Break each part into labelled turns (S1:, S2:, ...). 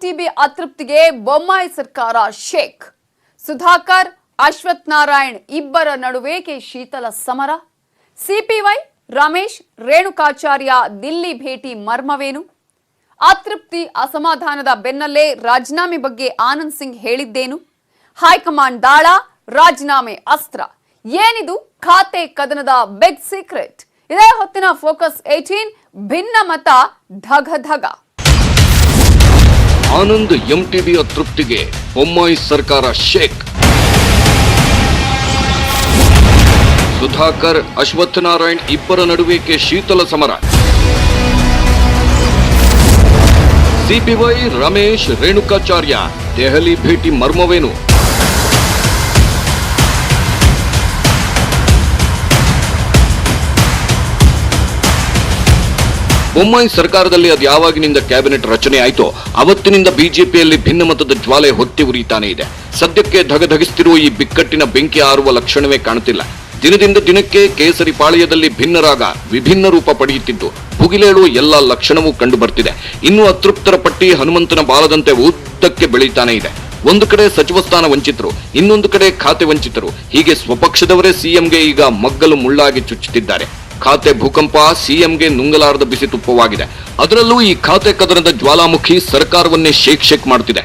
S1: MTB ಅತೃಪ್ತಿಗೆ Bommai ಸರ್ಕಾರ shake. Sudhakar, Ashwath Narayan ಇಬ್ಬರ ನಡುವೆ ಶೀತಲ ಸಮರ. ಸಿಪಿವೈ ರಮೇಶ್, ರೇಣುಕಾಚಾರ್ಯ ದಿಲ್ಲಿ ಭೇಟಿ ಮರ್ಮವೇನು? ಅತೃಪ್ತಿ, ಅಸಮಾಧಾನದ ಬೆನ್ನಲ್ಲೇ ರಾಜೀನಾಮೆ ಬಗ್ಗೆ ಆನಂದ್ ಸಿಂಗ್ ಹೇಳಿದ್ದೇನು? ಹೈಕಮಾಂಡ್ ದಾಳ, ರಾಜೀನಾಮೆ ಅಸ್ತ್ರ. ಏನಿದು ಖಾತೆ ಕದನದ ಬಿಗ್ ಸೀಕ್ರೆಟ್? ಇದೇ ಹೊತ್ತಿನ ಫೋಕಸ್ 18 ಭಿನ್ನ ಮತ ಧಗ ಧಗ.
S2: ಆನಂದ್ ಎಂಟಿಬಿ ಅತೃಪ್ತಿಗೆ ಬೊಮ್ಮಾಯಿ ಸರ್ಕಾರ ಶೇಕ್. ಸುಧಾಕರ್, ಅಶ್ವಥ್ ನಾರಾಯಣ್ ಇಬ್ಬರ ನಡುವೆ ಶೀತಲ ಸಮರ. ಸಿಪಿವೈ ರಮೇಶ್, ರೇಣುಕಾಚಾರ್ಯ ದೆಹಲಿ ಭೇಟಿ ಮರ್ಮವೇನು? ಬೊಮ್ಮಾಯಿ ಸರ್ಕಾರದಲ್ಲಿ ಅದು ಯಾವಾಗಿನಿಂದ ಕ್ಯಾಬಿನೆಟ್ ರಚನೆ ಆಯಿತೋ ಅವತ್ತಿನಿಂದ ಬಿಜೆಪಿಯಲ್ಲಿ ಭಿನ್ನಮತದ ಜ್ವಾಲೆ ಹೊತ್ತಿ ಉರಿತಾನೆ ಇದೆ. ಸದ್ಯಕ್ಕೆ ಧಗಧಗಿಸುತ್ತಿರುವ ಈ ಬಿಕ್ಕಟ್ಟಿನ ಬೆಂಕಿ ಆರುವ ಲಕ್ಷಣವೇ ಕಾಣುತ್ತಿಲ್ಲ. ದಿನದಿಂದ ದಿನಕ್ಕೆ ಕೇಸರಿ ಪಾಳ್ಯದಲ್ಲಿ ಭಿನ್ನರಾಗ ವಿಭಿನ್ನ ರೂಪ ಪಡೆಯುತ್ತಿದ್ದು ಭುಗಿಲೇಳು ಎಲ್ಲ ಲಕ್ಷಣವೂ ಕಂಡು ಬರ್ತಿದೆ. ಇನ್ನು ಅತೃಪ್ತರ ಪಟ್ಟಿ ಹನುಮಂತನ ಬಾಲದಂತೆ ಉದ್ದಕ್ಕೆ ಬೆಳೀತಾನೆ ಇದೆ. ಒಂದು ಕಡೆ ಸಚಿವ ಸ್ಥಾನ ವಂಚಿತರು, ಇನ್ನೊಂದು ಕಡೆ ಖಾತೆ ವಂಚಿತರು. ಹೀಗೆ ಸ್ವಪಕ್ಷದವರೇ ಸಿಎಂಗೆ ಈಗ ಮಗ್ಗಲು ಮುಳ್ಳಾಗಿ ಚುಚ್ಚುತ್ತಿದ್ದಾರೆ. ಖಾತೆ ಭೂಕಂಪ ಸಿಎಂಗೆ ನುಂಗಲಾರದ ಬಿಸಿ ತುಪ್ಪವಾಗಿದೆ. ಅದರಲ್ಲೂ ಈ ಖಾತೆ ಕದನದ ಜ್ವಾಲಾಮುಖಿ ಸರ್ಕಾರವನ್ನೇ ಶೇಕ್ ಮಾಡುತ್ತಿದೆ.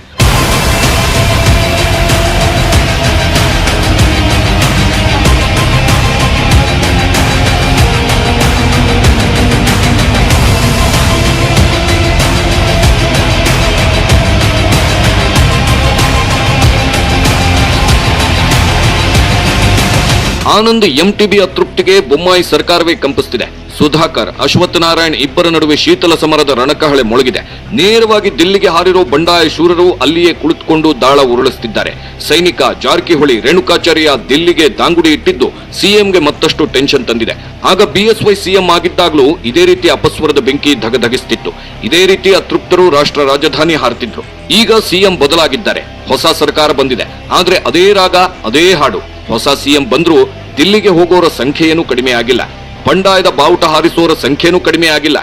S2: ಆನಂದ್ ಎಂಟಿಬಿ ಅತೃಪ್ತಿಗೆ ಬೊಮ್ಮಾಯಿ ಸರ್ಕಾರವೇ ಕಂಪಿಸುತ್ತಿದೆ. ಸುಧಾಕರ್, ಅಶ್ವಥ್ ನಾರಾಯಣ್ ಇಬ್ಬರ ನಡುವೆ ಶೀತಲ ಸಮರದ ರಣಕಹಳೆ ಮೊಳಗಿದೆ. ನೇರವಾಗಿ ದಿಲ್ಲಿಗೆ ಹಾರಿರೋ ಬಂಡಾಯ ಶೂರರು ಅಲ್ಲಿಯೇ ಕುಳಿತುಕೊಂಡು ದಾಳ ಉರುಳಿಸುತ್ತಿದ್ದಾರೆ. ಸೈನಿಕ ಜಾರಕಿಹೊಳಿ, ರೇಣುಕಾಚಾರ್ಯ ದಿಲ್ಲಿಗೆ ದಾಂಗುಡಿ ಇಟ್ಟಿದ್ದು ಸಿಎಂಗೆ ಮತ್ತಷ್ಟು ಟೆನ್ಷನ್ ತಂದಿದೆ. ಆಗ ಬಿಎಸ್ವೈ ಸಿಎಂ ಆಗಿದ್ದಾಗಲೂ ಇದೇ ರೀತಿ ಅಪಸ್ವರದ ಬೆಂಕಿ ಧಗಧಗಿಸುತ್ತಿತ್ತು. ಇದೇ ರೀತಿ ಅತೃಪ್ತರು ರಾಷ್ಟ್ರ ರಾಜಧಾನಿ ಹಾರುತ್ತಿದ್ರು. ಈಗ ಸಿಎಂ ಬದಲಾಗಿದ್ದಾರೆ, ಹೊಸ ಸರ್ಕಾರ ಬಂದಿದೆ. ಆದ್ರೆ ಅದೇ ರಾಗ, ಅದೇ ಹಾಡು. ಹೊಸ ಸಿಎಂ ಬಂದ್ರೂ ದಿಲ್ಲಿಗೆ ಹೋಗೋರ ಸಂಖ್ಯೆಯೇನೂ ಕಡಿಮೆ ಆಗಿಲ್ಲ. ಬಂಡಾಯದ ಬಾವುಟ ಹಾರಿಸೋರ ಸಂಖ್ಯೆನೂ ಕಡಿಮೆ ಆಗಿಲ್ಲ.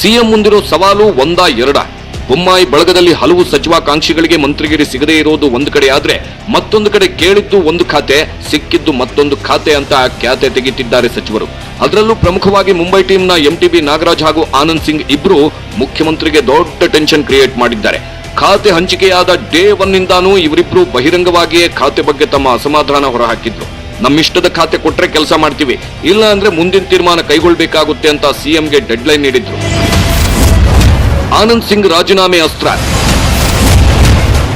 S2: ಸಿಎಂ ಮುಂದಿರೋ ಸವಾಲು ಒಂದಾ ಎರಡ? ಬೊಮ್ಮಾಯಿ ಬಳಗದಲ್ಲಿ ಹಲವು ಸಚಿವಾಕಾಂಕ್ಷಿಗಳಿಗೆ ಮಂತ್ರಿಗಿರಿ ಸಿಗದೇ ಇರೋದು ಒಂದು ಕಡೆ ಆದ್ರೆ, ಮತ್ತೊಂದು ಕಡೆ ಕೇಳಿದ್ದು ಒಂದು ಖಾತೆ, ಸಿಕ್ಕಿದ್ದು ಮತ್ತೊಂದು ಖಾತೆ ಅಂತ ಖ್ಯಾತೆ ತೆಗೆಯುತ್ತಿದ್ದಾರೆ ಸಚಿವರು. ಅದರಲ್ಲೂ ಪ್ರಮುಖವಾಗಿ ಮುಂಬೈ ಟೀಮ್ನ ಎಂಟಿಬಿ ನಾಗರಾಜ್ ಹಾಗೂ ಆನಂದ್ ಸಿಂಗ್ ಇಬ್ರು ಮುಖ್ಯಮಂತ್ರಿಗೆ ದೊಡ್ಡ ಟೆನ್ಷನ್ ಕ್ರಿಯೇಟ್ ಮಾಡಿದ್ದಾರೆ. ಖಾತೆ ಹಂಚಿಕೆಯಾದ ಡೇ 1 ನಿಂದಾನೂ ಇವರಿಬ್ರು ಬಹಿರಂಗವಾಗಿಯೇ ಖಾತೆ ಬಗ್ಗೆ ತಮ್ಮ ಅಸಮಾಧಾನ ಹೊರಹಾಕಿದ್ರು. ನಮ್ಮಿಷ್ಟದ ಖಾತೆ ಕೊಟ್ರೆ ಕೆಲಸ ಮಾಡ್ತೀವಿ, ಇಲ್ಲ ಅಂದ್ರೆ ಮುಂದಿನ ತೀರ್ಮಾನ ಕೈಗೊಳ್ಳಬೇಕಾಗುತ್ತೆ ಅಂತ ಸಿಎಂಗೆ ಡೆಡ್ಲೈನ್ ನೀಡಿದ್ರು. ಆನಂದ್ ಸಿಂಗ್ ರಾಜೀನಾಮೆ ಅಸ್ತ್ರ.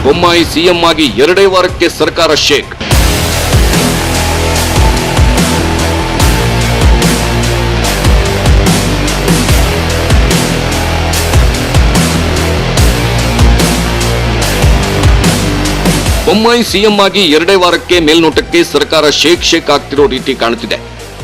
S2: ಬೊಮ್ಮಾಯಿ ಸಿಎಂ ಆಗಿ 2 ವಾರಕ್ಕೆ ಸರ್ಕಾರ ಶೇಕ್. ಬೊಮ್ಮಾಯಿ ಸಿಎಂ ಆಗಿ 2 ವಾರಕ್ಕೆ ಮೇಲ್ನೋಟಕ್ಕೆ ಸರ್ಕಾರ ಶೇಕ್ ಆಗ್ತಿರೋ ರೀತಿ ಕಾಣುತ್ತಿದೆ.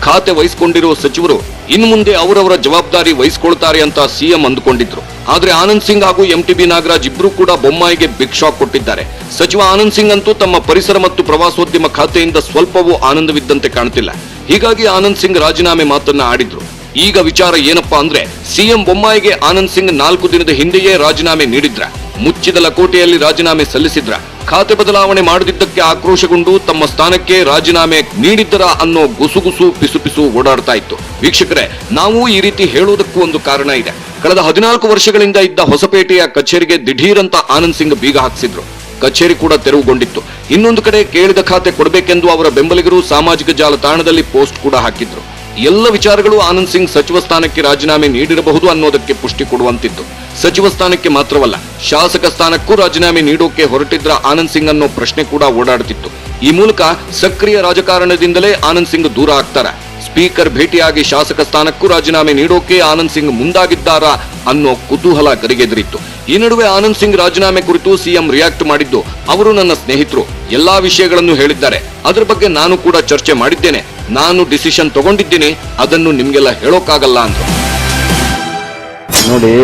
S2: ಖಾತೆ ವಹಿಸಿಕೊಂಡಿರೋ ಸಚಿವರು ಇನ್ನು ಮುಂದೆ ಅವರವರ ಜವಾಬ್ದಾರಿ ವಹಿಸಿಕೊಳ್ತಾರೆ ಅಂತ ಸಿಎಂ ಅಂದುಕೊಂಡಿದ್ರು. ಆದ್ರೆ ಆನಂದ್ ಸಿಂಗ್ ಹಾಗೂ ಎಂಟಿಬಿ ನಾಗರಾಜ್ ಇಬ್ರು ಕೂಡ ಬೊಮ್ಮಾಯಿಗೆ ಬಿಗ್ ಶಾಕ್ ಕೊಟ್ಟಿದ್ದಾರೆ. ಸಚಿವ ಆನಂದ್ ಸಿಂಗ್ ಅಂತೂ ತಮ್ಮ ಪರಿಸರ ಮತ್ತು ಪ್ರವಾಸೋದ್ಯಮ ಖಾತೆಯಿಂದ ಸ್ವಲ್ಪವೂ ಆನಂದವಿದ್ದಂತೆ ಕಾಣುತ್ತಿಲ್ಲ. ಹೀಗಾಗಿ ಆನಂದ್ ಸಿಂಗ್ ರಾಜೀನಾಮೆ ಮಾತನ್ನ ಆಡಿದ್ರು. ಈಗ ವಿಚಾರ ಏನಪ್ಪಾ ಅಂದ್ರೆ, ಸಿಎಂ ಬೊಮ್ಮಾಯಿಗೆ ಆನಂದ್ ಸಿಂಗ್ 4 ದಿನದ ಹಿಂದೆಯೇ ರಾಜೀನಾಮೆ ನೀಡಿದ್ರ? ಮುಚ್ಚಿದ ಲಕೋಟೆಯಲ್ಲಿ ರಾಜೀನಾಮೆ ಸಲ್ಲಿಸಿದ್ರ? ಖಾತೆ ಬದಲಾವಣೆ ಮಾಡದಿದ್ದಕ್ಕೆ ಆಕ್ರೋಶಗೊಂಡು ತಮ್ಮ ಸ್ಥಾನಕ್ಕೆ ರಾಜೀನಾಮೆ ನೀಡಿದ್ದರ ಅನ್ನೋ ಗುಸುಗುಸು ಪಿಸುಪಿಸು ಓಡಾಡ್ತಾ ಇತ್ತು. ವೀಕ್ಷಕರೇ, ನಾವು ಈ ರೀತಿ ಹೇಳೋದಕ್ಕೂ ಒಂದು ಕಾರಣ ಇದೆ. ಕಳೆದ 14 ವರ್ಷಗಳಿಂದ ಇದ್ದ ಹೊಸಪೇಟೆಯ ಕಚೇರಿಗೆ ದಿಢೀರಂತ ಆನಂದ್ ಸಿಂಗ್ ಬೀಗ ಹಾಕಿಸಿದ್ರು. ಕಚೇರಿ ಕೂಡ ತೆರವುಗೊಂಡಿತ್ತು. ಇನ್ನೊಂದು ಕಡೆ ಕೇಳಿದ ಖಾತೆ ಕೊಡಬೇಕೆಂದು ಅವರ ಬೆಂಬಲಿಗರು ಸಾಮಾಜಿಕ ಜಾಲತಾಣದಲ್ಲಿ ಪೋಸ್ಟ್ ಕೂಡ ಹಾಕಿದ್ರು. ಎಲ್ಲ ವಿಚಾರಗಳು ಆನಂದ್ ಸಿಂಗ್ ಸಚಿವ ಸ್ಥಾನಕ್ಕೆ ರಾಜೀನಾಮೆ ನೀಡಿರಬಹುದು ಅನ್ನೋದಕ್ಕೆ ಪುಷ್ಟಿ ಕೊಡುವಂತಿತ್ತು. ಸಚಿವ ಸ್ಥಾನಕ್ಕೆ ಮಾತ್ರವಲ್ಲ, ಶಾಸಕ ಸ್ಥಾನಕ್ಕೂ ರಾಜೀನಾಮೆ ನೀಡೋಕೆ ಹೊರಟಿದ್ರ ಆನಂದ್ ಸಿಂಗ್ ಅನ್ನೋ ಪ್ರಶ್ನೆ ಕೂಡ ಓಡಾಡುತ್ತಿತ್ತು. ಈ ಮೂಲಕ ಸಕ್ರಿಯ ರಾಜಕಾರಣದಿಂದಲೇ ಆನಂದ್ ಸಿಂಗ್ ದೂರ ಆಗ್ತಾರ? ಸ್ಪೀಕರ್ ಭೇಟಿಯಾಗಿ ಶಾಸಕ ಸ್ಥಾನಕ್ಕೂ ರಾಜೀನಾಮೆ ನೀಡೋಕೆ ಆನಂದ್ ಸಿಂಗ್ ಮುಂದಾಗಿದ್ದಾರಾ ಅನ್ನೋ ಕುತೂಹಲ ಗರಿಗೆದರಿತ್ತು. ಈ ನಡುವೆ ಆನಂದ್ ಸಿಂಗ್ ರಾಜೀನಾಮೆ ಕುರಿತು ಸಿಎಂ ರಿಯಾಕ್ಟ್ ಮಾಡಿದ್ದು, ಅವರು ನನ್ನ ಸ್ನೇಹಿತರು, ಎಲ್ಲಾ ವಿಷಯಗಳನ್ನು ಹೇಳಿದ್ದಾರೆ, ಅದರ ಬಗ್ಗೆ ನಾನು ಕೂಡ ಚರ್ಚೆ ಮಾಡಿದ್ದೇನೆ, ನಾನು ಡಿಸಿಷನ್ ತಗೊಂಡಿದ್ದೀನಿ, ಅದನ್ನು ನಿಮ್ಗೆಲ್ಲ ಹೇಳೋಕ್ಕಾಗಲ್ಲ ಅಂತ.
S3: ನೋಡಿ,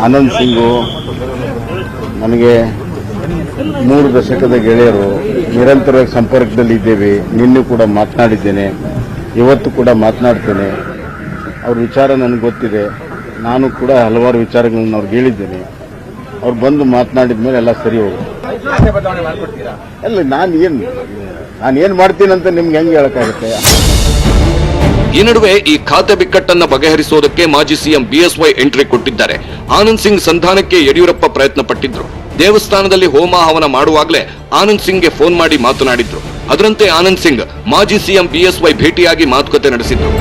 S3: ಆನಂದ್ ಸಿಂಗು ನನಗೆ 3 ದಶಕದ ಗೆಳೆಯರು ನಿರಂತರವಾಗಿ ಸಂಪರ್ಕದಲ್ಲಿ ಇದ್ದೇವೆ. ನಿನ್ನೆ ಕೂಡ ಮಾತನಾಡಿದ್ದೇನೆ, ಇವತ್ತು ಕೂಡ ಮಾತನಾಡ್ತೇನೆ. ಅವ್ರ ವಿಚಾರ ನನಗೆ ಗೊತ್ತಿದೆ. ನಾನು ಕೂಡ ಹಲವಾರು ವಿಚಾರಗಳನ್ನು ಅವ್ರಿಗೆ ಹೇಳಿದ್ದೇನೆ. ಅವ್ರು ಬಂದು ಮಾತನಾಡಿದ ಮೇಲೆ ಎಲ್ಲ ಸರಿ ಹೋಗುತ್ತೆ. ಅಲ್ಲ, ನಾನೇನು ಮಾಡ್ತೀನಂತ ನಿಮ್ಗೆ ಹೆಂಗೆ ಹೇಳಕ್ಕಾಗುತ್ತೆ?
S2: ಈ ನಡುವೆ ಈ ಖಾತೆ ಬಿಕ್ಕಟ್ಟನ್ನ ಬಗೆಹರಿಸುವುದಕ್ಕೆ ಮಾಜಿ ಸಿಎಂ ಬಿಎಸ್ವೈ ಎಂಟ್ರಿ ಕೊಟ್ಟಿದ್ದಾರೆ. ಆನಂದ್ ಸಿಂಗ್ ಸಂಧಾನಕ್ಕೆ ಯಡಿಯೂರಪ್ಪ ಪ್ರಯತ್ನ ಪಟ್ಟಿದ್ರು. ದೇವಸ್ಥಾನದಲ್ಲಿ ಹೋಮ ಹವನ ಮಾಡುವಾಗಲೇ ಆನಂದ್ ಸಿಂಗ್ಗೆ ಫೋನ್ ಮಾಡಿ ಮಾತನಾಡಿದ್ರು. ಅದರಂತೆ ಆನಂದ್ ಸಿಂಗ್ ಮಾಜಿ ಸಿಎಂ ಬಿಎಸ್ವೈ ಭೇಟಿಯಾಗಿ ಮಾತುಕತೆ ನಡೆಸಿದ್ರು.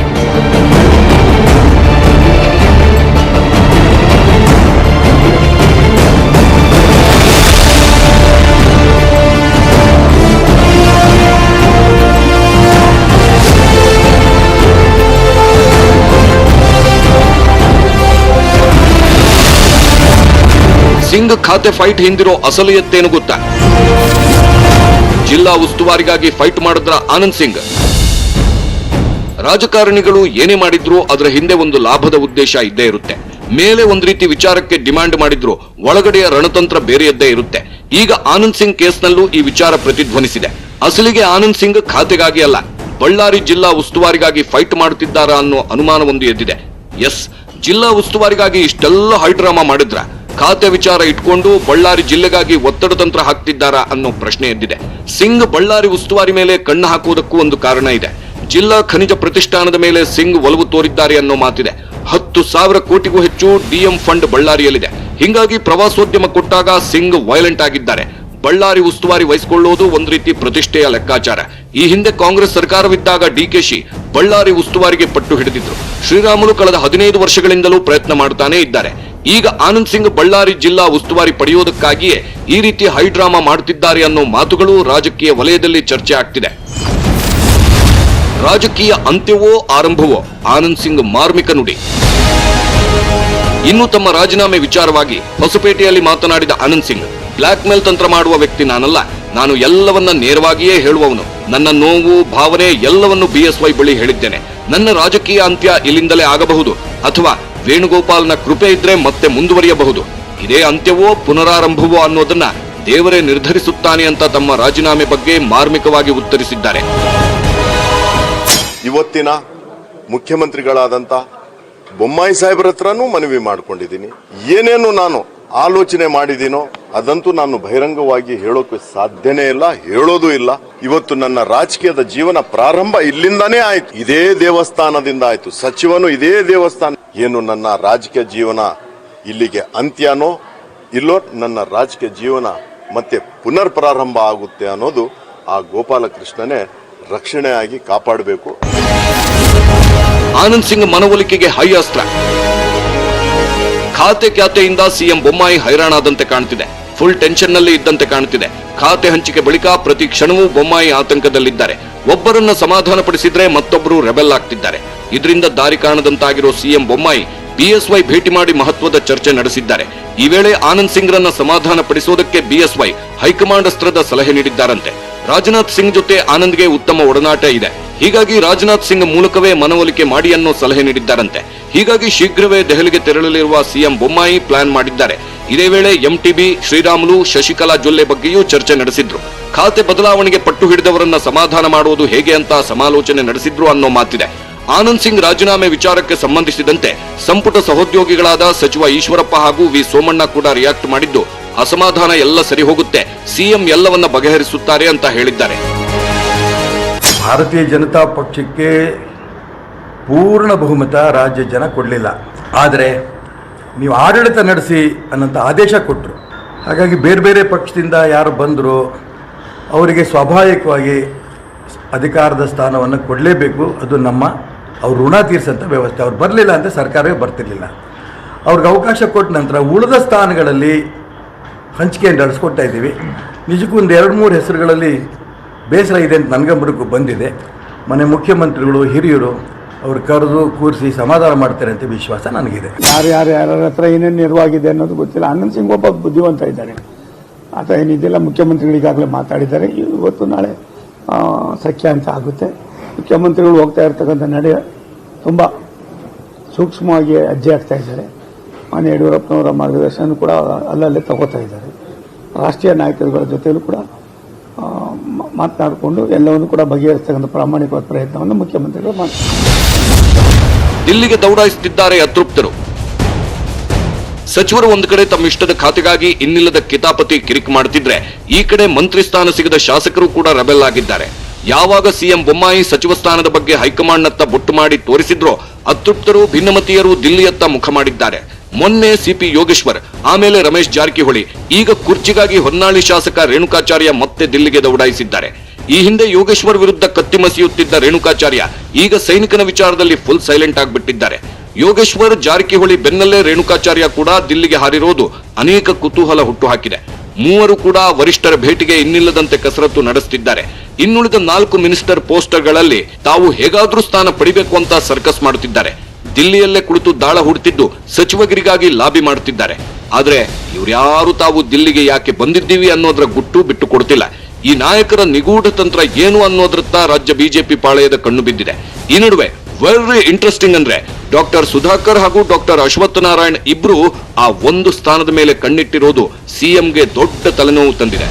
S2: ಸಿಂಗ್ ಖಾತೆ ಫೈಟ್ ಹಿಂದಿರೋ ಅಸಲು ಎತ್ತೇನು ಗೊತ್ತಾ? ಜಿಲ್ಲಾ ಉಸ್ತುವಾರಿಗಾಗಿ ಫೈಟ್ ಮಾಡಿದ್ರ ಆನಂದ್ ಸಿಂಗ್. ರಾಜಕಾರಣಿಗಳು ಏನೇ ಮಾಡಿದ್ರು ಅದರ ಹಿಂದೆ ಒಂದು ಲಾಭದ ಉದ್ದೇಶ ಇದ್ದೇ ಇರುತ್ತೆ. ಮೇಲೆ ಒಂದ್ ರೀತಿ ವಿಚಾರಕ್ಕೆ ಡಿಮ್ಯಾಂಡ್ ಮಾಡಿದ್ರು ಒಳಗಡೆಯ ರಣತಂತ್ರ ಬೇರೆಯದ್ದೇ ಇರುತ್ತೆ. ಈಗ ಆನಂದ್ ಸಿಂಗ್ ಕೇಸ್ನಲ್ಲೂ ಈ ವಿಚಾರ ಪ್ರತಿಧ್ವನಿಸಿದೆ. ಅಸಲಿಗೆ ಆನಂದ್ ಸಿಂಗ್ ಖಾತೆಗಾಗಿ ಅಲ್ಲ, ಬಳ್ಳಾರಿ ಜಿಲ್ಲಾ ಉಸ್ತುವಾರಿಗಾಗಿ ಫೈಟ್ ಮಾಡುತ್ತಿದ್ದಾರಾ ಅನ್ನೋ ಅನುಮಾನವೊಂದು ಎದ್ದಿದೆ. ಎಸ್, ಜಿಲ್ಲಾ ಉಸ್ತುವಾರಿಗಾಗಿ ಇಷ್ಟೆಲ್ಲ ಹೈಡ್ರಾಮಾ ಮಾಡಿದ್ರ ಖಾತೆ ವಿಚಾರ ಇಟ್ಕೊಂಡು ಬಳ್ಳಾರಿ ಜಿಲ್ಲೆಗಾಗಿ ಒತ್ತಡ ತಂತ್ರ ಹಾಕ್ತಿದ್ದಾರಾ ಅನ್ನೋ ಪ್ರಶ್ನೆ ಎದ್ದಿದೆ. ಸಿಂಗ್ ಬಳ್ಳಾರಿ ಉಸ್ತುವಾರಿ ಮೇಲೆ ಕಣ್ಣು ಹಾಕುವುದಕ್ಕೂ ಒಂದು ಕಾರಣ ಇದೆ. ಜಿಲ್ಲಾ ಖನಿಜ ಪ್ರತಿಷ್ಠಾನದ ಮೇಲೆ ಸಿಂಗ್ ಒಲವು ತೋರಿದ್ದಾರೆ ಅನ್ನೋ ಮಾತಿದೆ. 10,000 ಕೋಟಿಗೂ ಹೆಚ್ಚು ಡಿಎಂ ಫಂಡ್ ಬಳ್ಳಾರಿಯಲ್ಲಿದೆ. ಹಿಂಗಾಗಿ ಪ್ರವಾಸೋದ್ಯಮ ಕೊಟ್ಟಾಗ ಸಿಂಗ್ ವೈಲೆಂಟ್ ಆಗಿದ್ದಾರೆ. ಬಳ್ಳಾರಿ ಉಸ್ತುವಾರಿ ವಹಿಸಿಕೊಳ್ಳುವುದು ಒಂದು ರೀತಿ ಪ್ರತಿಷ್ಠೆಯ ಲೆಕ್ಕಾಚಾರ. ಈ ಹಿಂದೆ ಕಾಂಗ್ರೆಸ್ ಸರ್ಕಾರವಿದ್ದಾಗ ಡಿಕೆಶಿ ಬಳ್ಳಾರಿ ಉಸ್ತುವಾರಿಗೆ ಪಟ್ಟು ಹಿಡಿದಿದ್ರು. ಶ್ರೀರಾಮುಲು ಕಳೆದ 15 ವರ್ಷಗಳಿಂದಲೂ ಪ್ರಯತ್ನ ಮಾಡುತ್ತಾನೆ ಇದ್ದಾರೆ. ಈಗ ಆನಂದ್ ಸಿಂಗ್ ಬಳ್ಳಾರಿ ಜಿಲ್ಲಾ ಉಸ್ತುವಾರಿ ಪಡೆಯುವುದಕ್ಕಾಗಿಯೇ ಈ ರೀತಿ ಹೈಡ್ರಾಮಾ ಮಾಡುತ್ತಿದ್ದಾರೆ ಅನ್ನೋ ಮಾತುಗಳು ರಾಜಕೀಯ ವಲಯದಲ್ಲಿ ಚರ್ಚೆ ಆಗ್ತಿದೆ. ರಾಜಕೀಯ ಅಂತ್ಯವೋ ಆರಂಭವೋ ಆನಂದ್ ಸಿಂಗ್ ಮಾರ್ಮಿಕ ನುಡಿ. ಇನ್ನು ತಮ್ಮ ರಾಜೀನಾಮೆ ವಿಚಾರವಾಗಿ ಹೊಸಪೇಟೆಯಲ್ಲಿ ಮಾತನಾಡಿದ ಆನಂದ್ ಸಿಂಗ್, ಬ್ಲಾಕ್ ಮೇಲ್ ತಂತ್ರ ಮಾಡುವ ವ್ಯಕ್ತಿ ನಾನಲ್ಲ. ನಾನು ಎಲ್ಲವನ್ನ ನೇರವಾಗಿಯೇ ಹೇಳುವವನು. ನನ್ನ ನೋವು, ಭಾವನೆ ಎಲ್ಲವನ್ನು ಬಿಎಸ್ವೈ ಬಳಿ ಹೇಳಿದ್ದೇನೆ. ನನ್ನ ರಾಜಕೀಯ ಅಂತ್ಯ ಇಲ್ಲಿಂದಲೇ ಆಗಬಹುದು, ಅಥವಾ ವೇಣುಗೋಪಾಲ್ನ ಕೃಪೆ ಇದ್ರೆ ಮತ್ತೆ ಮುಂದುವರಿಯಬಹುದು. ಇದೇ ಅಂತ್ಯವೋ ಪುನರಾರಂಭವೋ ಅನ್ನೋದನ್ನ ದೇವರೇ ನಿರ್ಧರಿಸುತ್ತಾನೆ ಅಂತ ತಮ್ಮ ರಾಜೀನಾಮೆ ಬಗ್ಗೆ ಮಾರ್ಮಿಕವಾಗಿ ಉತ್ತರಿಸಿದ್ದಾರೆ.
S4: ಇವತ್ತಿನ ಮುಖ್ಯಮಂತ್ರಿಗಳಾದಂತ ಬೊಮ್ಮಾಯಿ ಸಾಹೇಬ್ರ ಹತ್ರನೂ ಮನವಿ ಮಾಡಿಕೊಂಡಿದ್ದೀನಿ. ಏನೇನು ನಾನು ಆಲೋಚನೆ ಮಾಡಿದ್ದೀನೋ ಅದಂತೂ ನಾನು ಬಹಿರಂಗವಾಗಿ ಹೇಳೋಕೆ ಸಾಧ್ಯನೇ ಇಲ್ಲ, ಹೇಳೋದು ಇಲ್ಲ. ಇವತ್ತು ನನ್ನ ರಾಜಕೀಯದ ಜೀವನ ಪ್ರಾರಂಭ ಇಲ್ಲಿಂದಾನೇ ಆಯ್ತು, ಇದೇ ದೇವಸ್ಥಾನದಿಂದ ಆಯ್ತು. ಸಚಿವನು ಇದೇ ದೇವಸ್ಥಾನ. ಏನು ನನ್ನ ರಾಜಕೀಯ ಜೀವನ ಇಲ್ಲಿಗೆ ಅಂತ್ಯನೋ ಇಲ್ಲೋ, ನನ್ನ ರಾಜಕೀಯ ಜೀವನ ಮತ್ತೆ ಪುನರ್ ಪ್ರಾರಂಭ ಆಗುತ್ತೆ ಅನ್ನೋದು ಆ ಗೋಪಾಲಕೃಷ್ಣನೇ ರಕ್ಷಣೆಯಾಗಿ ಕಾಪಾಡಬೇಕು.
S2: ಆನಂದ್ ಸಿಂಗ್ ಮನವೊಲಿಕೆಗೆ ಹೈ ಅಸ್ತ್ರ. ಖಾತೆಯಿಂದ ಸಿಎಂ ಬೊಮ್ಮಾಯಿ ಹೈರಾಣಾದಂತೆ ಕಾಣ್ತಿದೆ. ಫುಲ್ ಟೆನ್ಷನ್ ನಲ್ಲಿ ಇದ್ದಂತೆ ಕಾಣ್ತಿದೆ. ಖಾತೆ ಹಂಚಿಕೆ ಬಳಿಕ ಪ್ರತಿ ಕ್ಷಣವೂ ಬೊಮ್ಮಾಯಿ ಆತಂಕದಲ್ಲಿದ್ದಾರೆ. ಒಬ್ಬರನ್ನ ಸಮಾಧಾನಪಡಿಸಿದ್ರೆ ಮತ್ತೊಬ್ಬರು ರೆಬೆಲ್ ಆಗ್ತಿದ್ದಾರೆ. ಇದರಿಂದ ದಾರಿ ಕಾಣದಂತಾಗಿರೋ ಸಿಎಂ ಬೊಮ್ಮಾಯಿ ಬಿಎಸ್ವೈ ಭೇಟಿ ಮಾಡಿ ಮಹತ್ವದ ಚರ್ಚೆ ನಡೆಸಿದ್ದಾರೆ. ಈ ವೇಳೆ ಆನಂದ್ ಸಿಂಗ್ ರನ್ನ ಸಮಾಧಾನ ಪಡಿಸೋದಕ್ಕೆ ಬಿಎಸ್ವೈ ಹೈಕಮಾಂಡ್ ಅಸ್ತ್ರದ ಸಲಹೆ ನೀಡಿದ್ದಾರಂತೆ. ರಾಜನಾಥ್ ಸಿಂಗ್ ಜೊತೆ ಆನಂದ್ಗೆ ಉತ್ತಮ ಒಡನಾಟ ಇದೆ. ಹೀಗಾಗಿ ರಾಜನಾಥ್ ಸಿಂಗ್ ಮೂಲಕವೇ ಮನವೊಲಿಕೆ ಮಾಡಿ ಅನ್ನೋ ಸಲಹೆ ನೀಡಿದ್ದಾರಂತೆ. ಹೀಗಾಗಿ ಶೀಘ್ರವೇ ದೆಹಲಿಗೆ ತೆರಳಲಿರುವ ಸಿಎಂ ಬೊಮ್ಮಾಯಿ ಪ್ಲಾನ್ ಮಾಡಿದ್ದಾರೆ. ಇದೇ ವೇಳೆ ಎಂಟಿಬಿ, ಶ್ರೀರಾಮುಲು, ಶಶಿಕಲಾ ಜೊಲ್ಲೆ ಬಗ್ಗೆಯೂ ಚರ್ಚೆ ನಡೆಸಿದ್ರು. ಖಾತೆ ಬದಲಾವಣೆಗೆ ಪಟ್ಟು ಹಿಡಿದವರನ್ನ ಸಮಾಧಾನ ಮಾಡುವುದು ಹೇಗೆ ಅಂತ ಸಮಾಲೋಚನೆ ನಡೆಸಿದ್ರು ಅನ್ನೋ ಮಾತಿದೆ. ಆನಂದ್ ಸಿಂಗ್ ರಾಜೀನಾಮೆ ವಿಚಾರಕ್ಕೆ ಸಂಬಂಧಿಸಿದಂತೆ ಸಂಪುಟ ಸಹೋದ್ಯೋಗಿಗಳಾದ ಸಚಿವ ಈಶ್ವರಪ್ಪ ಹಾಗೂ ವಿ ಸೋಮಣ್ಣ ಕೂಡ ರಿಯಾಕ್ಟ್ ಮಾಡಿದ್ದು, ಅಸಮಾಧಾನ ಎಲ್ಲ ಸರಿ ಹೋಗುತ್ತೆ, ಸಿಎಂ ಎಲ್ಲವನ್ನ ಬಗೆಹರಿಸುತ್ತಾರೆ ಅಂತ ಹೇಳಿದ್ದಾರೆ.
S5: ಭಾರತೀಯ ಜನತಾ ಪಕ್ಷಕ್ಕೆ ಪೂರ್ಣ ಬಹುಮತ ರಾಜ್ಯ ಜನ ಕೊಡಲಿಲ್ಲ. ಆದರೆ ನೀವು ಆಡಳಿತ ನಡೆಸಿ ಅನ್ನೋಂಥ ಆದೇಶ ಕೊಟ್ಟರು. ಹಾಗಾಗಿ ಬೇರೆ ಬೇರೆ ಪಕ್ಷದಿಂದ ಯಾರು ಬಂದರೂ ಅವರಿಗೆ ಸ್ವಾಭಾವಿಕವಾಗಿ ಅಧಿಕಾರದ ಸ್ಥಾನವನ್ನು ಕೊಡಲೇಬೇಕು. ಅದು ಅವ್ರ ಋಣ ತೀರಿಸೋಂಥ ವ್ಯವಸ್ಥೆ. ಅವ್ರು ಬರಲಿಲ್ಲ ಅಂದರೆ ಸರ್ಕಾರವೇ ಬರ್ತಿರ್ಲಿಲ್ಲ. ಅವ್ರಿಗೆ ಅವಕಾಶ ಕೊಟ್ಟ ನಂತರ ಉಳಿದ ಸ್ಥಾನಗಳಲ್ಲಿ ಹಂಚಿಕೆಯನ್ನು ನಡೆಸ್ಕೊಡ್ತಾ ಇದ್ದೀವಿ. ನಿಜಕ್ಕೂ ಒಂದು 2-3 ಹೆಸರುಗಳಲ್ಲಿ ಬೇಸರ ಇದೆ ಅಂತ ನನಗಂಬರಕ್ಕೂ ಬಂದಿದೆ. ಮನೆ ಮುಖ್ಯಮಂತ್ರಿಗಳು, ಹಿರಿಯರು ಅವ್ರು ಕರೆದು ಕೂರಿಸಿ ಸಮಾಧಾನ ಮಾಡ್ತಾರೆ ಅಂತ ವಿಶ್ವಾಸ ನನಗಿದೆ.
S6: ಯಾರ್ಯಾರ ಹತ್ರ ಏನೇನು ನೆರವಾಗಿದೆ ಅನ್ನೋದು ಗೊತ್ತಿಲ್ಲ. ಆನಂದ್ ಸಿಂಗ್ ಒಬ್ಬ ಬುದ್ಧಿವಂತ ಇದ್ದಾರೆ. ಆತ ಏನಿದೆಯಲ್ಲ ಮುಖ್ಯಮಂತ್ರಿಗಳಿಗಾಗಲೇ ಮಾತಾಡಿದ್ದಾರೆ. ಇವತ್ತು ನಾಳೆ ಸಖ್ಯ ಅಂತ ಆಗುತ್ತೆ. ಮುಖ್ಯಮಂತ್ರಿಗಳು ಹೋಗ್ತಾ ಇರ್ತಕ್ಕಂಥ ನಡೆ ತುಂಬ ಸೂಕ್ಷ್ಮವಾಗಿ ಹೆಜ್ಜೆ ಆಗ್ತಾ ಇದ್ದಾರೆ. ಮಾನ್ಯ ಯಡಿಯೂರಪ್ಪನವರ ಮಾರ್ಗದರ್ಶನ ಕೂಡ ಅಲ್ಲಲ್ಲೇ ತಗೋತಾ ಇದ್ದಾರೆ. ರಾಷ್ಟ್ರೀಯ ನಾಯಕರುಗಳ ಜೊತೆಯಲ್ಲೂ ಕೂಡ ಮಾತನಾಡಿಕೊಂಡು ಎಲ್ಲವನ್ನು ಕೂಡ ಬಗೆಹರಿಸತಕ್ಕಂಥ ಪ್ರಾಮಾಣಿಕವಾದ ಪ್ರಯತ್ನವನ್ನು ಮುಖ್ಯಮಂತ್ರಿಗಳು ಮಾಡ್ತಾರೆ.
S2: ದಿಲ್ಲಿಗೆ ದೌಡಾಯಿಸುತ್ತಿದ್ದಾರೆ ಅತೃಪ್ತರು. ಸಚಿವರು ಒಂದು ಕಡೆ ತಮ್ಮ ಇಷ್ಟದ ಖಾತೆಗಾಗಿ ಇನ್ನಿಲ್ಲದ ಕಿತಾಪತಿ ಕಿರಿಕ್ ಮಾಡುತ್ತಿದ್ರೆ, ಈ ಕಡೆ ಮಂತ್ರಿ ಸ್ಥಾನ ಸಿಗದ ಶಾಸಕರು ಕೂಡ ರೆಬೆಲ್ ಆಗಿದ್ದಾರೆ. ಯಾವಾಗ ಸಿಎಂ ಬೊಮ್ಮಾಯಿ ಸಚಿವ ಸ್ಥಾನದ ಬಗ್ಗೆ ಹೈಕಮಾಂಡ್ನತ್ತ ಬೊಟ್ಟು ಮಾಡಿ ತೋರಿಸಿದ್ರೋ, ಅತೃಪ್ತರು ಭಿನ್ನಮತೀಯರು ದಿಲ್ಲಿಯತ್ತ ಮುಖ ಮಾಡಿದ್ದಾರೆ. ಮೊನ್ನೆ ಸಿಪಿ ಯೋಗೇಶ್ವರ್, ಆಮೇಲೆ ರಮೇಶ್ ಜಾರಕಿಹೊಳಿ, ಈಗ ಕುರ್ಚಿಗಾಗಿ ಹೊನ್ನಾಳಿ ಶಾಸಕ ರೇಣುಕಾಚಾರ್ಯ ಮತ್ತೆ ದಿಲ್ಲಿಗೆ ದೌಡಾಯಿಸಿದ್ದಾರೆ. ಈ ಹಿಂದೆ ಯೋಗೇಶ್ವರ್ ವಿರುದ್ಧ ಕತ್ತಿ ಮಸಿಯುತ್ತಿದ್ದ ರೇಣುಕಾಚಾರ್ಯ ಈಗ ಸೈನಿಕನ ವಿಚಾರದಲ್ಲಿ ಫುಲ್ ಸೈಲೆಂಟ್ ಆಗಿಬಿಟ್ಟಿದ್ದಾರೆ. ಯೋಗೇಶ್ವರ್, ಜಾರಕಿಹೊಳಿ ಬೆನ್ನಲ್ಲೇ ರೇಣುಕಾಚಾರ್ಯ ಕೂಡ ದಿಲ್ಲಿಗೆ ಹಾರಿರೋದು ಅನೇಕ ಕುತೂಹಲ ಹುಟ್ಟುಹಾಕಿದೆ. ಮೂವರು ಕೂಡ ವರಿಷ್ಠರ ಭೇಟಿಗೆ ಇನ್ನಿಲ್ಲದಂತೆ ಕಸರತ್ತು ನಡೆಸುತ್ತಿದ್ದಾರೆ. ಇನ್ನುಳಿದ 4 ಮಿನಿಸ್ಟರ್ ಪೋಸ್ಟರ್ಗಳಲ್ಲಿ ತಾವು ಹೇಗಾದ್ರೂ ಸ್ಥಾನ ಪಡಿಬೇಕು ಅಂತ ಸರ್ಕಸ್ ಮಾಡುತ್ತಿದ್ದಾರೆ. ದಿಲ್ಲಿಯಲ್ಲೇ ಕುಳಿತು ದಾಳ ಹುಡುತ್ತಿದ್ದು ಸಚಿವಗಿರಿಗಾಗಿ ಲಾಬಿ ಮಾಡುತ್ತಿದ್ದಾರೆ. ಆದ್ರೆ ಇವ್ರ್ಯಾರು ತಾವು ದಿಲ್ಲಿಗೆ ಯಾಕೆ ಬಂದಿದ್ದೀವಿ ಅನ್ನೋದ್ರ ಗುಟ್ಟು ಬಿಟ್ಟು ಕೊಡ್ತಿಲ್ಲ. ಈ ನಾಯಕರ ನಿಗೂಢ ತಂತ್ರ ಏನು ಅನ್ನೋದ್ರತ್ತ ರಾಜ್ಯ ಬಿಜೆಪಿ ಪಾಳೆಯದ ಕಣ್ಣು ಬಿದ್ದಿದೆ. ಈ ನಡುವೆ ವೆರಿ ಇಂಟ್ರೆಸ್ಟಿಂಗ್ ಅಂದ್ರೆ ಡಾಕ್ಟರ್ ಸುಧಾಕರ್ ಹಾಗೂ ಡಾಕ್ಟರ್ ಅಶ್ವತ್ಥ ನಾರಾಯಣ್ ಇಬ್ರು ಆ ಒಂದು ಸ್ಥಾನದ ಮೇಲೆ ಕಣ್ಣಿಟ್ಟಿರೋದು ಸಿಎಂಗೆ ದೊಡ್ಡ ತಲೆನೋವು ತಂದಿದೆ.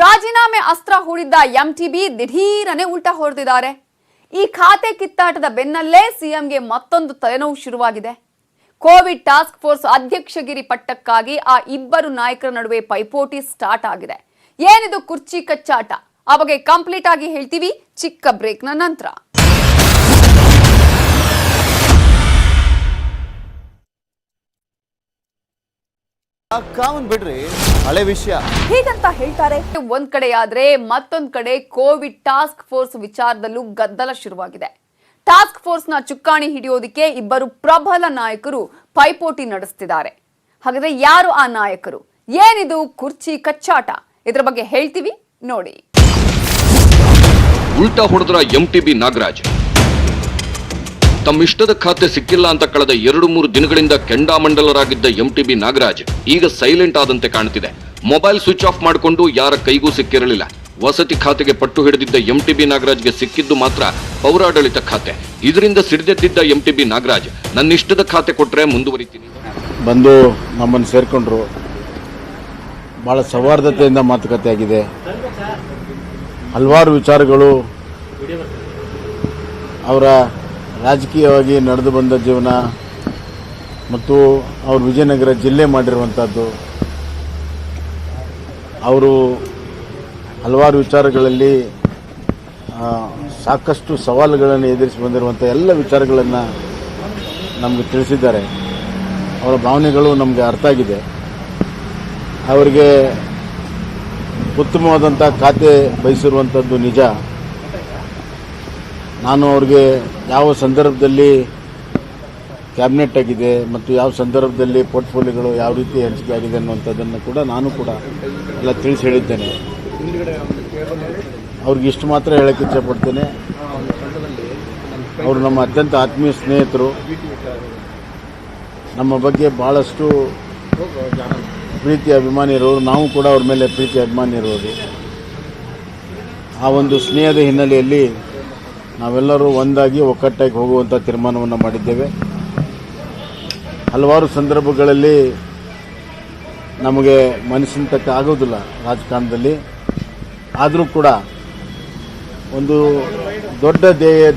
S1: ರಾಜೀನಾಮೆ ಅಸ್ತ್ರ ಹೂಡಿದ್ದ ಎಂಟಿಬಿ ದಿಢೀರನೆ ಉಲ್ಟಾ ಹೊಡೆದಿದ್ದಾರೆ. ಈ ಖಾತೆ ಕಿತ್ತಾಟದ ಬೆನ್ನಲ್ಲೇ ಸಿಎಂಗೆ ಮತ್ತೊಂದು ತಲೆನೋವು ಶುರುವಾಗಿದೆ. ಕೋವಿಡ್ ಟಾಸ್ಕ್ ಫೋರ್ಸ್ ಅಧ್ಯಕ್ಷಗಿರಿ ಪಟ್ಟಕ್ಕಾಗಿ ಆ ಇಬ್ಬರು ನಾಯಕರ ನಡುವೆ ಪೈಪೋಟಿ ಸ್ಟಾರ್ಟ್ ಆಗಿದೆ. ಏನಿದು ಕುರ್ಚಿ ಕಚ್ಚಾಟ? ಆ ಬಗ್ಗೆ ಕಂಪ್ಲೀಟ್ ಆಗಿ ಹೇಳ್ತೀವಿ ಚಿಕ್ಕ ಬ್ರೇಕ್ನ ನಂತರ.
S7: ಬಿಡ್ರಿ, ಹಳೆ ವಿಷಯ
S1: ಹೀಗಂತ ಹೇಳ್ತಾರೆ. ಒಂದ್ ಕಡೆ ಆದ್ರೆ ಮತ್ತೊಂದ್ ಕಡೆ ಕೋವಿಡ್ ಟಾಸ್ಕ್ ಫೋರ್ಸ್ ವಿಚಾರದಲ್ಲೂ ಗದ್ದಲ ಶುರುವಾಗಿದೆ. ಟಾಸ್ಕ್ ಫೋರ್ಸ್ ನ ಚುಕ್ಕಾಣಿ ಹಿಡಿಯೋದಕ್ಕೆ ಇಬ್ಬರು ಪ್ರಬಲ ನಾಯಕರು ಪೈಪೋಟಿ ನಡೆಸುತ್ತಿದ್ದಾರೆ. ಹಾಗಾದ್ರೆ ಯಾರು ಆ ನಾಯಕರು? ಏನಿದು ಕುರ್ಚಿ ಕಚ್ಚಾಟ? ಇದರ ಬಗ್ಗೆ ಹೇಳ್ತೀವಿ ನೋಡಿ.
S2: ಉಲ್ಟಾ ಹೊಡೆದ್ರ ಎಂಟಿಬಿ ನಾಗರಾಜ್. ತಮ್ಮಿಷ್ಟದ ಖಾತೆ ಸಿಕ್ಕಿಲ್ಲ ಅಂತ ಕಳೆದ 2-3 ದಿನಗಳಿಂದ ಕೆಂಡಾಮಂಡಲರಾಗಿದ್ದ ಎಂಟಿಬಿ ನಾಗರಾಜ್ ಈಗ ಸೈಲೆಂಟ್ ಆದಂತೆ ಕಾಣುತ್ತಿದೆ. ಮೊಬೈಲ್ ಸ್ವಿಚ್ ಆಫ್ ಮಾಡಿಕೊಂಡು ಯಾರ ಕೈಗೂ ಸಿಕ್ಕಿರಲಿಲ್ಲ. ವಸತಿ ಖಾತೆಗೆ ಪಟ್ಟು ಹಿಡಿದಿದ್ದ ಎಂಟಿಬಿ ನಾಗರಾಜ್ಗೆ ಸಿಕ್ಕಿದ್ದು ಮಾತ್ರ ಪೌರಾಡಳಿತ ಖಾತೆ. ಇದರಿಂದ ಸಿಡಿದೆದ್ದಿದ್ದ ಎಂಟಿಬಿ ನಾಗರಾಜ್, ನನ್ನಿಷ್ಟದ ಖಾತೆ ಕೊಟ್ರೆ ಮುಂದುವರಿತೀನಿ
S3: ಬಂದು ನಮ್ಮನ್ನು ಸೇರ್ಕೊಂಡ್ರು. ಬಹಳ ಸೌಹಾರ್ದತೆಯಿಂದ ಮಾತುಕತೆ ಆಗಿದೆ. ಹಲವಾರು ವಿಚಾರಗಳು, ಅವರ ರಾಜಕೀಯವಾಗಿ ನಡೆದು ಬಂದ ಜೀವನ ಮತ್ತು ಅವರು ವಿಜಯನಗರ ಜಿಲ್ಲೆ ಮಾಡಿರುವಂಥದ್ದು, ಅವರು ಹಲವಾರು ವಿಚಾರಗಳಲ್ಲಿ ಸಾಕಷ್ಟು ಸವಾಲುಗಳನ್ನು ಎದುರಿಸಿ ಬಂದಿರುವಂಥ ಎಲ್ಲ ವಿಚಾರಗಳನ್ನು ನಮಗೆ ತಿಳಿಸಿದ್ದಾರೆ. ಅವರ ಭಾವನೆಗಳು ನಮಗೆ ಅರ್ಥ ಆಗಿದೆ. ಅವರಿಗೆ ಉತ್ತಮವಾದಂಥ ಖಾತೆ ಬಯಸಿರುವಂಥದ್ದು ನಿಜ. ನಾನು ಅವ್ರಿಗೆ ಯಾವ ಸಂದರ್ಭದಲ್ಲಿ ಕ್ಯಾಬಿನೆಟ್ ಆಗಿದೆ ಮತ್ತು ಯಾವ ಸಂದರ್ಭದಲ್ಲಿ ಪೋರ್ಟ್ಫೋಲಿಯೋಗಳು ಯಾವ ರೀತಿ ಹಂಚಿಕೆ ಆಗಿದೆ ಅನ್ನುವಂಥದ್ದನ್ನು ಕೂಡ ನಾನು ಕೂಡ ಎಲ್ಲ ತಿಳಿಸಿ ಹೇಳಿದ್ದೇನೆ. ಅವ್ರಿಗೆ ಇಷ್ಟು ಮಾತ್ರ ಹೇಳಕ್ಕೆ ಇಚ್ಛೆಪಡ್ತೇನೆ, ಅವರು ನಮ್ಮ ಅತ್ಯಂತ ಆತ್ಮೀಯ ಸ್ನೇಹಿತರು. ನಮ್ಮ ಬಗ್ಗೆ ಭಾಳಷ್ಟು ಪ್ರೀತಿ ಅಭಿಮಾನಿ ಇರೋರು, ನಾವು ಕೂಡ ಅವ್ರ ಮೇಲೆ ಪ್ರೀತಿ ಅಭಿಮಾನಿ ಇರೋದು. ಆ ಒಂದು ಸ್ನೇಹದ ಹಿನ್ನೆಲೆಯಲ್ಲಿ ನಾವೆಲ್ಲರೂ ಒಂದಾಗಿ ಒಕ್ಕಟ್ಟಾಗಿ ಹೋಗುವಂಥ ತೀರ್ಮಾನವನ್ನು ಮಾಡಿದ್ದೇವೆ. ಹಲವಾರು ಸಂದರ್ಭಗಳಲ್ಲಿ ನಮಗೆ ಮನಸ್ಸಿನ ತಕ್ಕ ಆಗೋದಿಲ್ಲ ರಾಜಕಾರಣದಲ್ಲಿ. ಆದರೂ ಕೂಡ ಒಂದು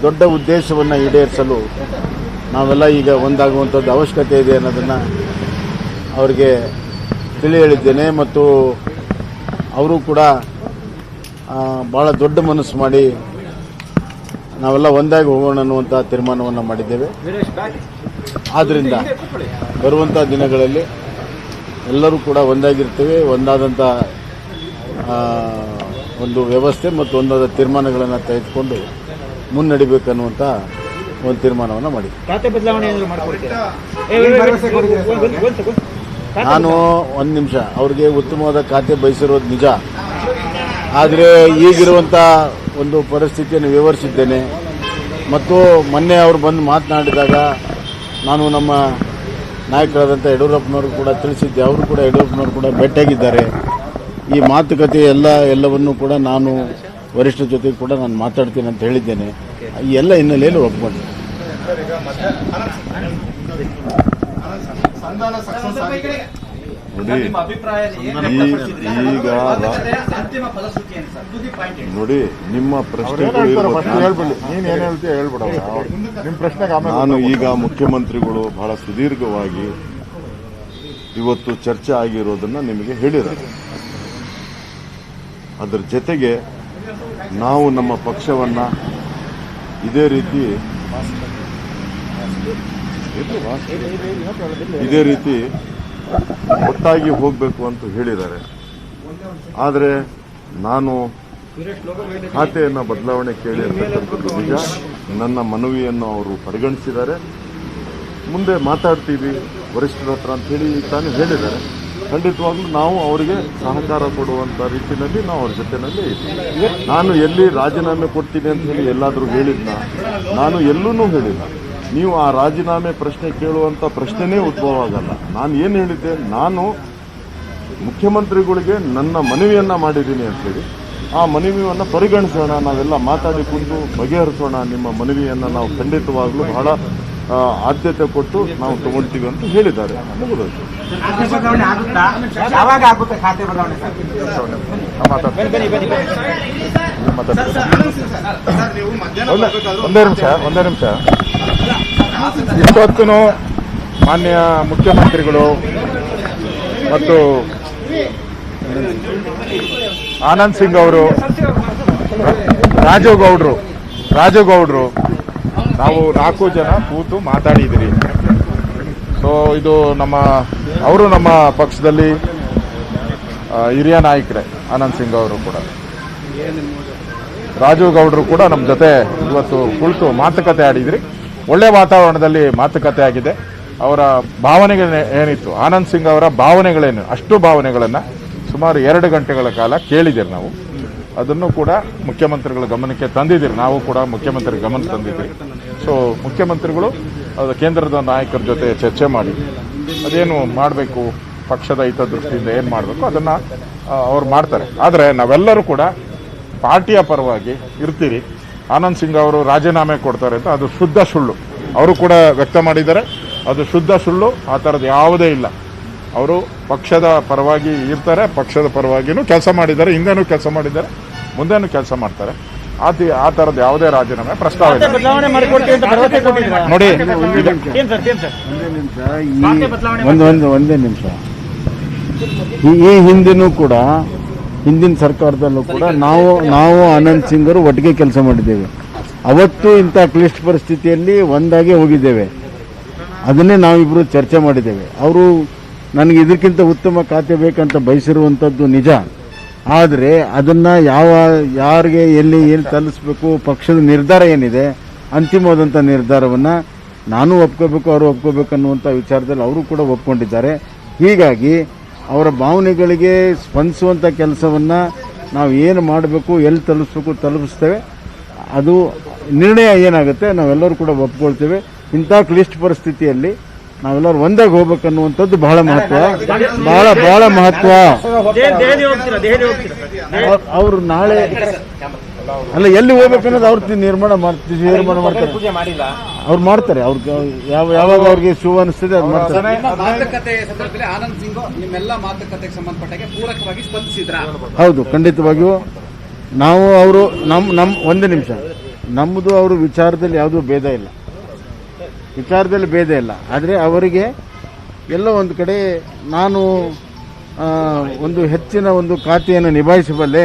S3: ದೊಡ್ಡ ಉದ್ದೇಶವನ್ನು ಈಡೇರಿಸಲು ನಾವೆಲ್ಲ ಈಗ ಒಂದಾಗುವಂಥದ್ದು ಅವಶ್ಯಕತೆ ಇದೆ ಅನ್ನೋದನ್ನು ಅವರಿಗೆ ತಿಳಿ ಹೇಳಿದ್ದೇನೆ. ಮತ್ತು ಅವರು ಕೂಡ ಭಾಳ ದೊಡ್ಡ ಮನಸ್ಸು ಮಾಡಿ ನಾವೆಲ್ಲ ಒಂದಾಗಿ ಹೋಗೋಣ ಅನ್ನುವಂಥ ತೀರ್ಮಾನವನ್ನು ಮಾಡಿದ್ದೇವೆ. ಆದ್ದರಿಂದ ಬರುವಂಥ ದಿನಗಳಲ್ಲಿ ಎಲ್ಲರೂ ಕೂಡ ಒಂದಾಗಿರ್ತೇವೆ. ಒಂದಾದಂಥ ಒಂದು ವ್ಯವಸ್ಥೆ ಮತ್ತು ಒಂದಾದ ತೀರ್ಮಾನಗಳನ್ನು ತೆಗೆದುಕೊಂಡು ಮುನ್ನಡಿಬೇಕನ್ನುವಂಥ ಒಂದು ತೀರ್ಮಾನವನ್ನು ಮಾಡಿ. ನಾನು ಒಂದು ನಿಮಿಷ, ಅವ್ರಿಗೆ ಉತ್ತಮವಾದ ಖಾತೆ ಬಯಸಿರೋದು ನಿಜ. ಆದರೆ ಈಗಿರುವಂಥ ಒಂದು ಪರಿಸ್ಥಿತಿಯನ್ನು ವಿವರಿಸಿದ್ದೇನೆ. ಮತ್ತು ಮೊನ್ನೆ ಅವರು ಬಂದು ಮಾತನಾಡಿದಾಗ ನಾನು ನಮ್ಮ ನಾಯಕರಾದಂಥ ಯಡಿಯೂರಪ್ಪನವರು ಕೂಡ ತಿಳಿಸಿದ್ದೆ. ಅವರು ಕೂಡ ಯಡಿಯೂರಪ್ಪನವರು ಕೂಡ ಭೇಟಿಯಾಗಿದ್ದಾರೆ. ಈ ಮಾತುಕತೆ ಎಲ್ಲವನ್ನೂ ಕೂಡ ನಾನು ವರಿಷ್ಠರ ಜೊತೆಗೆ ಕೂಡ ನಾನು ಮಾತಾಡ್ತೀನಿ ಅಂತ ಹೇಳಿದ್ದೇನೆ. ಈ ಎಲ್ಲ ಹಿನ್ನೆಲೆಯಲ್ಲಿ ಒಪ್ಪಿಕೊಂಡೆ.
S4: ನೋಡಿ, ಈಗ ನೋಡಿ ನಿಮ್ಮ ಪ್ರಶ್ನೆಗಳು ನಾನು ಈಗ ಮುಖ್ಯಮಂತ್ರಿಗಳು ಬಹಳ ಸುದೀರ್ಘವಾಗಿ ಇವತ್ತು ಚರ್ಚೆ ಆಗಿರೋದನ್ನ ನಿಮಗೆ ಹೇಳಿದ್ದಾರೆ. ಅದರ ಜೊತೆಗೆ ನಾವು ನಮ್ಮ ಪಕ್ಷವನ್ನ ಇದೇ ರೀತಿ ಒಟ್ಟಾಗಿ ಹೋಗಬೇಕು ಅಂತ ಹೇಳಿದ್ದಾರೆ. ಆದರೆ ನಾನು ಖಾತೆಯನ್ನು ಬದಲಾವಣೆ ಕೇಳಿರ್ತಕ್ಕಂಥದ್ದು ನಿಜ. ನನ್ನ ಮನವಿಯನ್ನು ಅವರು ಪರಿಗಣಿಸಿದ್ದಾರೆ. ಮುಂದೆ ಮಾತಾಡ್ತೀವಿ ವರಿಷ್ಠರ ಹತ್ರ ಅಂತ ಹೇಳಿ ತಾನು ಹೇಳಿದ್ದಾರೆ. ಖಂಡಿತವಾಗ್ಲೂ ನಾವು ಅವರಿಗೆ ಸಹಕಾರ ಕೊಡುವಂಥ ರೀತಿಯಲ್ಲಿ ನಾವು ಅವ್ರ ಜೊತೆಯಲ್ಲಿ ಇದ್ದೀವಿ. ನಾನು ಎಲ್ಲಿ ರಾಜೀನಾಮೆ ಕೊಡ್ತೀನಿ ಅಂತ ಹೇಳಿ ಎಲ್ಲಾದರೂ ಹೇಳಿದ್ನ? ನಾನು ಎಲ್ಲೂ ಹೇಳಿಲ್ಲ. ನೀವು ಆ ರಾಜೀನಾಮೆ ಪ್ರಶ್ನೆ ಕೇಳುವಂಥ ಪ್ರಶ್ನೆನೇ ಉದ್ಭವ ಆಗಲ್ಲ. ನಾನು ಏನು ಹೇಳಿದ್ದೆ, ನಾನು ಮುಖ್ಯಮಂತ್ರಿಗಳಿಗೆ ನನ್ನ ಮನವಿಯನ್ನು ಮಾಡಿದ್ದೀನಿ ಅಂತೇಳಿ ಆ ಮನವಿಯನ್ನು ಪರಿಗಣಿಸೋಣ, ನಾವೆಲ್ಲ ಮಾತಾಡಿಕೊಂಡು ಬಗೆಹರಿಸೋಣ. ನಿಮ್ಮ ಮನವಿಯನ್ನು ನಾವು ಖಂಡಿತವಾಗ್ಲೂ ಬಹಳ ಆದ್ಯತೆ ಕೊಟ್ಟು ನಾವು ತಗೊಳ್ತೀವಿ ಅಂತ ಹೇಳಿದ್ದಾರೆ. ಮುಗಿದೋಯ್ತು.
S7: ಒಂದೇ ನಿಮಿಷ. ಇಷ್ಟೊತ್ತು ಮಾನ್ಯ ಮುಖ್ಯಮಂತ್ರಿಗಳು ಮತ್ತು ಆನಂದ್ ಸಿಂಗ್ ಅವರು, ರಾಜುಗೌಡ್ರು ನಾವು 4 ಜನ ಕೂತು ಮಾತಾಡಿದಿರಿ. ಸೊ ಇದು ಅವರು ನಮ್ಮ ಪಕ್ಷದಲ್ಲಿ ಹಿರಿಯ ನಾಯಕರೇ. ಆನಂದ್ ಸಿಂಗ್ ಅವರು ಕೂಡ, ರಾಜುಗೌಡರು ಕೂಡ ನಮ್ಮ ಜೊತೆ ಇವತ್ತು ಕುಳಿತು ಮಾತುಕತೆ ಆಡಿದ್ರಿ. ಒಳ್ಳೆ ವಾತಾವರಣದಲ್ಲಿ ಮಾತುಕತೆ ಆಗಿದೆ. ಅವರ ಭಾವನೆಗಳು ಏನಿತ್ತು, ಆನಂದ್ ಸಿಂಗ್ ಅವರ ಭಾವನೆಗಳೇನು, ಅಷ್ಟು ಭಾವನೆಗಳನ್ನು ಸುಮಾರು 2 ಗಂಟೆಗಳ ಕಾಲ ಕೇಳಿದಿರಿ ನಾವು. ಅದನ್ನು ಕೂಡ ಮುಖ್ಯಮಂತ್ರಿಗಳ ಗಮನಕ್ಕೆ ತಂದಿದ್ದೀರಿ. ನಾವು ಕೂಡ ಮುಖ್ಯಮಂತ್ರಿ ಗಮನಕ್ಕೆ ತಂದಿದ್ದೀರಿ. ಸೊ ಮುಖ್ಯಮಂತ್ರಿಗಳು ಅದು ಕೇಂದ್ರದ ನಾಯಕರ ಜೊತೆ ಚರ್ಚೆ ಮಾಡಿ ಅದೇನು ಮಾಡಬೇಕು, ಪಕ್ಷದ ಹಿತದೃಷ್ಟಿಯಿಂದ ಏನು ಮಾಡಬೇಕು ಅದನ್ನು ಅವ್ರು ಮಾಡ್ತಾರೆ. ಆದರೆ ನಾವೆಲ್ಲರೂ ಕೂಡ ಪಾರ್ಟಿಯ ಪರವಾಗಿ ಇರ್ತೀರಿ. ಆನಂದ್ ಸಿಂಗ್ ಅವರು ರಾಜೀನಾಮೆ ಕೊಡ್ತಾರೆ ಅಂತ ಅದು ಶುದ್ಧ ಸುಳ್ಳು. ಅವರು ಕೂಡ ವ್ಯಕ್ತ ಮಾಡಿದ್ದಾರೆ. ಅದು ಶುದ್ಧ ಸುಳ್ಳು. ಆ ಥರದ್ದು ಯಾವುದೇ ಇಲ್ಲ. ಅವರು ಪಕ್ಷದ ಪರವಾಗಿ ಇರ್ತಾರೆ. ಪಕ್ಷದ ಪರವಾಗಿನೂ ಕೆಲಸ ಮಾಡಿದ್ದಾರೆ. ಹಿಂದೆನೂ ಕೆಲಸ ಮಾಡಿದ್ದಾರೆ, ಮುಂದೆನೂ ಕೆಲಸ ಮಾಡ್ತಾರೆ. ಆ ಥರದ್ದು ಯಾವುದೇ ರಾಜೀನಾಮೆ ಪ್ರಸ್ತಾವ ಇಲ್ಲ. ನೋಡಿ
S3: ಒಂದೇ ನಿಮಿಷ. ಈ ಹಿಂದಿನೂ ಕೂಡ, ಹಿಂದಿನ ಸರ್ಕಾರದಲ್ಲೂ ಕೂಡ ನಾವು ಆನಂದ್ ಸಿಂಗರು ಒಟ್ಟಿಗೆ ಕೆಲಸ ಮಾಡಿದ್ದೇವೆ. ಅವತ್ತು ಇಂಥ ಕ್ಲಿಷ್ಟ ಪರಿಸ್ಥಿತಿಯಲ್ಲಿ ಒಂದಾಗೆ ಹೋಗಿದ್ದೇವೆ. ಅದನ್ನೇ ನಾವಿಬ್ಬರು ಚರ್ಚೆ ಮಾಡಿದ್ದೇವೆ. ಅವರು ನನಗೆ ಇದಕ್ಕಿಂತ ಉತ್ತಮ ಖಾತೆ ಬೇಕಂತ ಬಯಸಿರುವಂಥದ್ದು ನಿಜ. ಆದರೆ ಅದನ್ನು ಯಾರಿಗೆ ಎಲ್ಲಿ ಏನು ತಲುಪಿಸ್ಬೇಕು, ಪಕ್ಷದ ನಿರ್ಧಾರ ಏನಿದೆ, ಅಂತಿಮವಾದಂಥ ನಿರ್ಧಾರವನ್ನು ನಾನು ಒಪ್ಕೋಬೇಕು, ಅವರು ಒಪ್ಕೋಬೇಕು ಅನ್ನುವಂಥ ವಿಚಾರದಲ್ಲಿ ಅವರು ಕೂಡ ಒಪ್ಕೊಂಡಿದ್ದಾರೆ. ಹೀಗಾಗಿ ಅವರ ಭಾವನೆಗಳಿಗೆ ಸ್ಪಂದಿಸುವಂಥ ಕೆಲಸವನ್ನು ನಾವು ಏನು ಮಾಡಬೇಕು, ಎಲ್ಲಿ ತಲುಪಿಸ್ತೇವೆ. ಅದು ನಿರ್ಣಯ ಏನಾಗುತ್ತೆ ನಾವೆಲ್ಲರೂ ಕೂಡ ಒಪ್ಕೊಳ್ತೇವೆ. ಇಂಥ ಕ್ಲಿಷ್ಟ ಪರಿಸ್ಥಿತಿಯಲ್ಲಿ ನಾವೆಲ್ಲರೂ ಒಂದಾಗಿ ಹೋಗ್ಬೇಕನ್ನುವಂಥದ್ದು ಬಹಳ ಮಹತ್ವ. ಅವರು ನಾಳೆ ಅಲ್ಲ ಎಲ್ಲಿ ಹೋಗ್ಬೇಕನ್ನೋದು ಅವ್ರು ತೀರ್ಮಾನ ಮಾಡ್ತಾರೆ. ಅವ್ರು ಮಾಡ್ತಾರೆ. ಯಾವಾಗ ಅವ್ರಿಗೆ ಶುಭ ಅನಿಸ್ತದೆ ಅವ್ರು ಮಾಡ್ತಾರೆ. ಹೌದು, ಖಂಡಿತವಾಗಿಯೂ ನಾವು ಅವರು ನಮ್ಮ ಒಂದೇ ನಿಮಿಷ, ನಮ್ಮದು ಅವರು ವಿಚಾರದಲ್ಲಿ ಯಾವುದೂ ಭೇದ ಇಲ್ಲ. ಆದರೆ ಅವರಿಗೆ ಎಲ್ಲೋ ಒಂದು ಕಡೆ ನಾನು ಒಂದು ಹೆಚ್ಚಿನ ಒಂದು ಖಾತೆಯನ್ನು ನಿಭಾಯಿಸಬಲ್ಲೆ,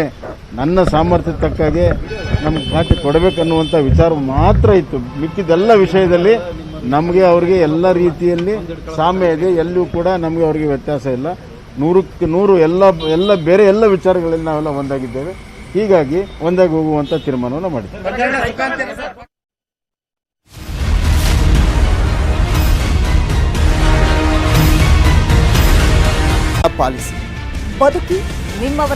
S3: ನನ್ನ ಸಾಮರ್ಥ್ಯ ತಕ್ಕಾಗೆ ನಮ್ಗೆ ಖಾತೆ ಕೊಡಬೇಕನ್ನುವಂಥ ವಿಚಾರ ಮಾತ್ರ ಇತ್ತು. ಮಿಕ್ಕಿದೆಲ್ಲ ವಿಷಯದಲ್ಲಿ ನಮಗೆ ಅವರಿಗೆ ಎಲ್ಲ ರೀತಿಯಲ್ಲಿ ಸಾಮ್ಯ ಇದೆ. ಎಲ್ಲೂ ಕೂಡ ನಮಗೆ ಅವರಿಗೆ ವ್ಯತ್ಯಾಸ ಇಲ್ಲ. 100ಕ್ಕೆ 100 ಎಲ್ಲ ಬೇರೆ ಎಲ್ಲ ವಿಚಾರಗಳಲ್ಲಿ ನಾವೆಲ್ಲ ಒಂದಾಗಿದ್ದೇವೆ. ಹೀಗಾಗಿ ಒಂದಾಗಿ ಹೋಗುವಂಥ ತೀರ್ಮಾನವನ್ನು ಮಾಡಿದ್ದೇವೆ.
S8: ಪಾಲಿಸಿ ಬದುಕಿ ನಿಮ್ಮವರ